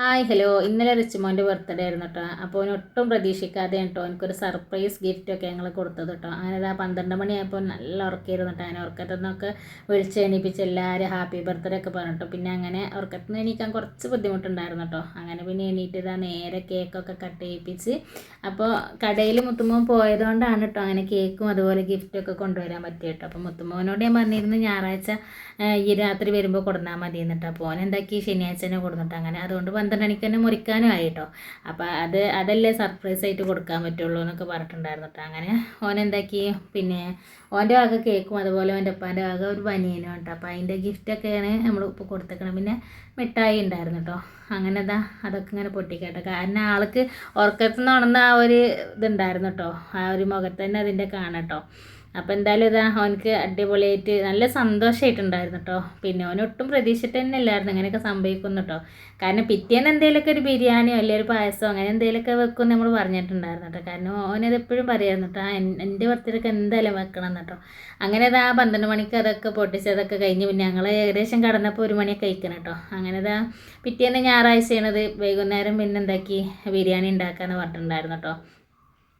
Hi hello, ഇന്നലെ റിച്ചുമോൻ്റെ birthday ആയിരുന്നു കേട്ടോ. അപ്പോൾ അവന് ഒട്ടും പ്രതീക്ഷിക്കാതെ കേട്ടോ എനിക്കൊരു സർപ്രൈസ് ഗിഫ്റ്റൊക്കെ ഞങ്ങൾ കൊടുത്തത് കേട്ടോ. അങ്ങനെ ഇതാ 12 മണിയായപ്പോൾ നല്ല ഉറക്കമായിരുന്നു കേട്ടോ. അങ്ങനെ ഉറക്കത്തിൽ നിന്നൊക്കെ വിളിച്ച് എണീപ്പിച്ച് എല്ലാവരും ഹാപ്പി ബർത്ത്ഡേ ഒക്കെ പറഞ്ഞിട്ടോ. പിന്നെ അങ്ങനെ ഉറക്കത്തിൽ നിന്ന് എണീക്കാൻ കുറച്ച് ബുദ്ധിമുട്ടുണ്ടായിരുന്നു കേട്ടോ. അങ്ങനെ പിന്നെ എണീറ്റ് ഇതാ നേരെ കേക്കൊക്കെ കട്ട് ചെയ്യിപ്പിച്ച്. അപ്പോൾ കടയിൽ മുത്തുമോൻ പോയതുകൊണ്ടാണ് കേട്ടോ അങ്ങനെ കേക്കും അതുപോലെ ഗിഫ്റ്റൊക്കെ കൊണ്ടുവരാൻ പറ്റിയ കേട്ടോ. അപ്പോൾ മുത്തുമോനോട് ഞാൻ പറഞ്ഞിരുന്നു ഞായറാഴ്ച ഈ രാത്രി വരുമ്പോൾ കൊടുന്നാൽ മതി എന്നിട്ട്. അപ്പോൾ ഓൻ എന്താക്കി ശനിയാഴ്ച തന്നെ കൊടുന്നിട്ട് അങ്ങനെ അതുകൊണ്ട് 12 മണിക്ക് തന്നെ മുറിക്കാനും ആയി കേട്ടോ. അപ്പോൾ അതല്ലേ സർപ്രൈസ് ആയിട്ട് കൊടുക്കാൻ പറ്റുള്ളൂ എന്നൊക്കെ പറഞ്ഞിട്ടുണ്ടായിരുന്നു കേട്ടോ. അങ്ങനെ ഓൻ എന്താക്കി പിന്നെ ഓൻ്റെ വക കേക്കും അതുപോലെ ഓൻ്റെ ഉപ്പാൻ്റെ വക ഒരു ബനിയനും കേട്ടോ. അപ്പോൾ അതിൻ്റെ ഗിഫ്റ്റൊക്കെയാണ് നമ്മൾ ഇപ്പോൾ കൊടുത്തേക്കണം. പിന്നെ മിഠായി ഉണ്ടായിരുന്നു കേട്ടോ. അങ്ങനെ അതൊക്കെ ഇങ്ങനെ പൊട്ടിക്കട്ടെ. കാരണം ആൾക്ക് ഉറക്കത്തിൽ നിന്ന് ഉണർന്ന ആ ഒരു ഇതുണ്ടായിരുന്നു കേട്ടോ. ആ ഒരു മുഖത്ത് തന്നെ അതിൻ്റെ കാണാം കേട്ടോ. അപ്പോൾ എന്തായാലും അവനക്ക് അടിപൊളിയായിട്ട് നല്ല സന്തോഷമായിട്ടുണ്ടായിരുന്നു കേട്ടോ. പിന്നെ അവനൊട്ടും പ്രതീക്ഷിച്ചിട്ട് തന്നെ ഇല്ലായിരുന്നു ഇങ്ങനെയൊക്കെ സംഭവിക്കുന്നു കേട്ടോ. കാരണം പിറ്റേന്ന് എന്തെങ്കിലുമൊക്കെ ഒരു ബിരിയാണിയോ അല്ലെങ്കിൽ ഒരു പായസമോ അങ്ങനെ എന്തെങ്കിലുമൊക്കെ വെക്കും നമ്മൾ പറഞ്ഞിട്ടുണ്ടായിരുന്നു കേട്ടോ. കാരണം ഓനത് എപ്പോഴും പറയായിരുന്നു കേട്ടോ, എൻ്റെ ബർത്ത്ഡേക്ക് എന്തായാലും വെക്കണം കേട്ടോ. അങ്ങനെ 12 മണിക്ക് അതൊക്കെ പൊട്ടിച്ചതൊക്കെ കഴിഞ്ഞ് പിന്നെ ഞങ്ങൾ ഏകദേശം കടന്നപ്പോൾ 1 മണിയൊക്കെ കഴിക്കണം കേട്ടോ. അങ്ങനെ പിറ്റേന്ന് ഞായറാഴ്ചയാണത് വൈകുന്നേരം പിന്നെ എന്താക്കി ബിരിയാണി ഉണ്ടാക്കാമെന്ന് പറഞ്ഞിട്ടുണ്ടായിരുന്നു കേട്ടോ.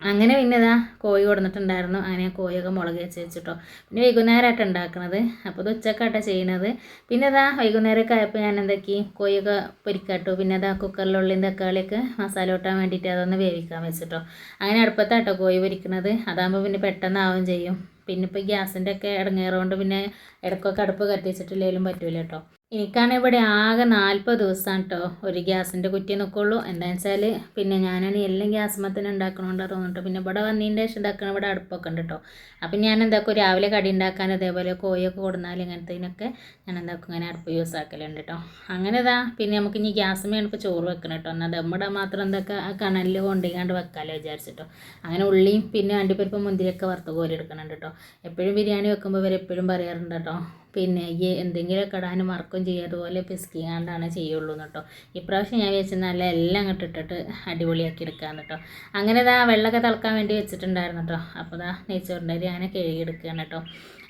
അങ്ങനെ പിന്നെ കോഴി കൊടുത്തിട്ടുണ്ടായിരുന്നു. അങ്ങനെ കോഴിയൊക്കെ മുളക് വെച്ചിട്ടോ. പിന്നെ വൈകുന്നേരമായിട്ട് ഉണ്ടാക്കുന്നത്. അപ്പോൾ ഇത് ഉച്ചക്കാട്ടോ ചെയ്യണത്. പിന്നെ വൈകുന്നേരമൊക്കെ ആയപ്പോൾ ഞാൻ എന്താക്കി കോഴിയൊക്കെ പൊരിക്കാട്ടോ. പിന്നെ കുക്കറിൽ ഉള്ളിയും തക്കാളിയൊക്കെ മസാല കൂട്ടാൻ വേണ്ടിയിട്ട് അതൊന്ന് വേവിക്കാൻ വെച്ചിട്ടോ. അങ്ങനെ അടുപ്പത്താട്ടോ കോഴി പൊരിക്കുന്നത്. അതാകുമ്പോൾ പിന്നെ പെട്ടെന്നാവും ചെയ്യും. പിന്നെ ഇപ്പോൾ ഗ്യാസിൻ്റെ ഒക്കെ ഇടങ്ങേറുകൊണ്ട് പിന്നെ ഇടയ്ക്കൊക്കെ അടുപ്പ് കത്തിച്ചിട്ടില്ലെങ്കിലും പറ്റൂല കേട്ടോ. എനിക്കാണെങ്കിൽ ഇവിടെ ആകെ 40 ദിവസമാണ് കേട്ടോ ഒരു ഗ്യാസിൻ്റെ കുറ്റി നിൽക്കുള്ളൂ. എന്താണെന്ന് വെച്ചാൽ പിന്നെ ഞാനാണ് എല്ലാം ഗ്യാസ്മ തന്നെ ഉണ്ടാക്കണോണ്ടാണ് തോന്നിട്ടോ. പിന്നെ ഇവിടെ വന്നതിൻ്റെ ശേഷം ഉണ്ടാക്കണം ഇവിടെ അടുപ്പൊക്കെ ഉണ്ട് കേട്ടോ. അപ്പം ഞാൻ എന്താക്കും രാവിലെ കടി ഉണ്ടാക്കാൻ അതേപോലെ കോഴിയൊക്കെ കൊടുന്നാൽ ഇങ്ങനത്തേനൊക്കെ ഞാൻ എന്താക്കും ഇങ്ങനെ അടുപ്പ് യൂസ് ആക്കലുണ്ട് കേട്ടോ. അങ്ങനെ പിന്നെ നമുക്ക് ഇനി ഗ്യാസ്മയാണ് ഇപ്പോൾ ചോറ് വെക്കണം കേട്ടോ. എന്നാൽ നമ്മുടെ മാത്രം എന്തൊക്കെ കണലിൽ കൊണ്ടിങ്ങാണ്ട് വെക്കാമല്ലോ വിചാരിച്ചിട്ടോ. അങ്ങനെ ഉള്ളിയും പിന്നെ അണ്ടിപ്പരിപ്പ് മുന്തിരിയൊക്കെ വറുത്ത് കോരി എടുക്കുന്നുണ്ട് കേട്ടോ. എപ്പോഴും ബിരിയാണി വെക്കുമ്പോൾ ഇവർ എപ്പോഴും പറയാറുണ്ട് കേട്ടോ, പിന്നെ ഈ എന്തെങ്കിലുമൊക്കെ ഇടാനും മറക്കും ചെയ്യുക അതുപോലെ പിസ്കിയാണ്ടാണ് ചെയ്യുള്ളൂ കേട്ടോ. ഇപ്രാവശ്യം ഞാൻ വെച്ചെന്നാൽ എല്ലാം അങ്ങോട്ട് ഇട്ടിട്ട് അടിപൊളിയാക്കി എടുക്കാമെന്ന് കേട്ടോ. അങ്ങനെ വെള്ളമൊക്കെ തിളക്കാൻ വേണ്ടി വെച്ചിട്ടുണ്ടായിരുന്നു കേട്ടോ. അപ്പോൾ നെയ്ച്ചോറിൻ്റെ അരി അങ്ങനെ കഴുകിയെടുക്കുകയാണ് കേട്ടോ.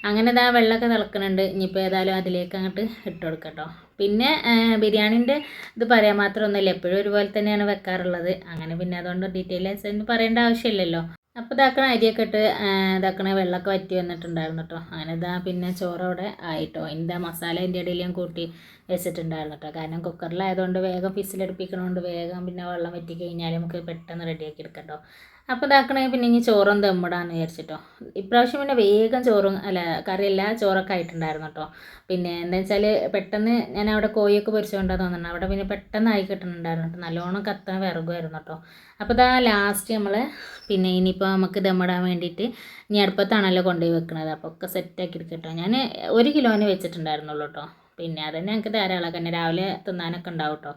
അങ്ങനെ വെള്ളമൊക്കെ തിളക്കുന്നുണ്ട്. ഇനിയിപ്പോൾ ഏതായാലും അതിലേക്ക് അങ്ങോട്ട് ഇട്ട് കൊടുക്കാം കേട്ടോ. പിന്നെ ബിരിയാണീൻ്റെ ഇത് പറയാൻ മാത്രമൊന്നുമില്ല, എപ്പോഴും ഒരുപോലെ തന്നെയാണ് വെക്കാറുള്ളത്. അങ്ങനെ പിന്നെ അതുകൊണ്ട് ഡീറ്റെയിൽസ് പറയേണ്ട ആവശ്യമില്ലല്ലോ. അപ്പോൾ അരിയൊക്കെ ഇട്ട് വെള്ളമൊക്കെ വറ്റി വന്നിട്ടുണ്ടായിരുന്നു കേട്ടോ. അങ്ങനെ പിന്നെ ചോറവിടെ ആയിട്ടോ. ഇതിൻ്റെ മസാല അതിൻ്റെ ഇടയിൽ ഞാൻ കൂട്ടി വെച്ചിട്ടുണ്ടായിരുന്നു കേട്ടോ. കാരണം കുക്കറിലായതുകൊണ്ട് വേഗം ഫിസിലടുപ്പിക്കണോണ്ട് വേഗം പിന്നെ വെള്ളം വറ്റി കഴിഞ്ഞാൽ നമുക്ക് പെട്ടെന്ന് റെഡിയാക്കി എടുക്കാം കേട്ടോ. അപ്പോൾ പിന്നെ ഇനി ചോറും ദമ്മിടാന്ന് വിചാരിച്ചിട്ടോ. ഇപ്രാവശ്യം പിന്നെ വേഗം ചോറും കറിയല്ല ചോറൊക്കെ ആയിട്ടുണ്ടായിരുന്നു കേട്ടോ. പിന്നെ എന്താ വെച്ചാൽ പെട്ടെന്ന് ഞാൻ അവിടെ കോഴിയൊക്കെ പൊരിച്ചുകൊണ്ടാണ് തോന്നുന്നത്. അവിടെ പിന്നെ പെട്ടെന്ന് ആയി കിട്ടുന്നുണ്ടായിരുന്നു കേട്ടോ. നല്ലോണം കത്താൻ വിറകുമായിരുന്നു കേട്ടോ. അപ്പോൾ ലാസ്റ്റ് നമ്മൾ പിന്നെ ഇനിയിപ്പോൾ നമുക്ക് ദമ്മിടാൻ വേണ്ടിയിട്ട് ഇനി അടുപ്പത്താണല്ലോ കൊണ്ടുപോയി വെക്കുന്നത്. അപ്പോൾ ഒക്കെ സെറ്റാക്കി എടുക്കട്ടോ. ഞാൻ 1 കിലോന് വെച്ചിട്ടുണ്ടായിരുന്നുള്ളൂ കേട്ടോ. പിന്നെ അതന്നെ ഞങ്ങൾക്ക് ധാരാളം തന്നെ രാവിലെ തിന്നാനൊക്കെ ഉണ്ടാവും കേട്ടോ.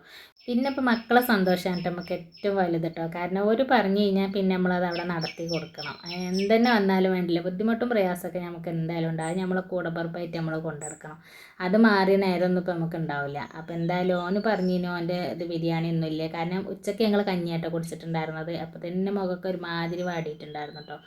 പിന്നെ ഇപ്പോൾ മക്കളെ സന്തോഷമാണ് നമുക്ക് ഏറ്റവും വലുത് കേട്ടോ. കാരണം ഒരു പറഞ്ഞു കഴിഞ്ഞാൽ പിന്നെ നമ്മളത് അവിടെ നടത്തി കൊടുക്കണം. എന്തെന്നെ വന്നാലും വേണ്ടില്ല, ബുദ്ധിമുട്ടും പ്രയാസമൊക്കെ നമുക്ക് എന്തായാലും ഉണ്ടാവും. നമ്മളെ കൂടപ്പുറപ്പായിട്ട് നമ്മൾ കൊണ്ടെടുക്കണം. അത് മാറിയ നേരമൊന്നും ഇപ്പോൾ നമുക്ക് ഉണ്ടാവില്ല. അപ്പോൾ എന്തായാലും ഓന് പറഞ്ഞിനോ ഓൻ്റെ ഇത് ബിരിയാണി ഒന്നുമില്ല. കാരണം ഉച്ചയ്ക്ക് ഞങ്ങൾ കഞ്ഞിയാട്ടോ കുടിച്ചിട്ടുണ്ടായിരുന്നത്. അപ്പോൾ തന്നെ മുഖമൊക്കെ ഒരുമാതിരി വാടിയിട്ടുണ്ടായിരുന്നു കേട്ടോ.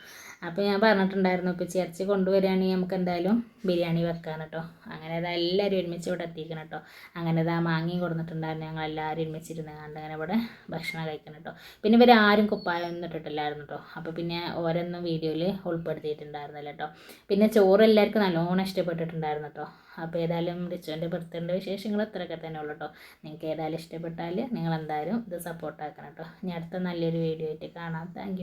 അപ്പോൾ ഞാൻ പറഞ്ഞിട്ടുണ്ടായിരുന്നു ഇപ്പോൾ ഇറച്ചി കൊണ്ടുവരികയാണെങ്കിൽ നമുക്ക് എന്തായാലും ബിരിയാണി വെക്കാൻ കേട്ടോ. അങ്ങനെ എല്ലാവരും ഒരുമിച്ച് ഇവിടെ എത്തിക്കണം കേട്ടോ. അങ്ങനെ മാങ്ങയും കൊടുത്തിട്ടുണ്ടായിരുന്നു. ഞങ്ങൾ എല്ലാവരും ഒരുമിച്ചിരുന്ന് കണ്ട് അങ്ങനെ ഇവിടെ ഭക്ഷണം കഴിക്കണം കേട്ടോ. പിന്നെ ഇവർ ആരും കുപ്പായൊന്നും ഇട്ടിട്ടില്ലായിരുന്നു കേട്ടോ. അപ്പോൾ പിന്നെ ഓരോന്നും വീഡിയോയിൽ ഉൾപ്പെടുത്തിയിട്ടുണ്ടായിരുന്നില്ല കേട്ടോ. പിന്നെ ചോറ് എല്ലാവർക്കും നല്ലോണം ഇഷ്ടപ്പെട്ടിട്ടുണ്ടായിരുന്നു കേട്ടോ. അപ്പോൾ ഏതായാലും റിച്ചുവിൻ്റെ ബർത്ത്ഡേ വിശേഷങ്ങൾ ഇത്രയൊക്കെ തന്നെ ഉള്ളൂ കേട്ടോ. നിങ്ങൾക്ക് ഏതായാലും ഇഷ്ടപ്പെട്ടാൽ നിങ്ങൾ എന്തായാലും ഇത് സപ്പോർട്ടാക്കണം കേട്ടോ. ഇനി അടുത്ത നല്ലൊരു വീഡിയോ ആയിട്ട് കാണാം. താങ്ക്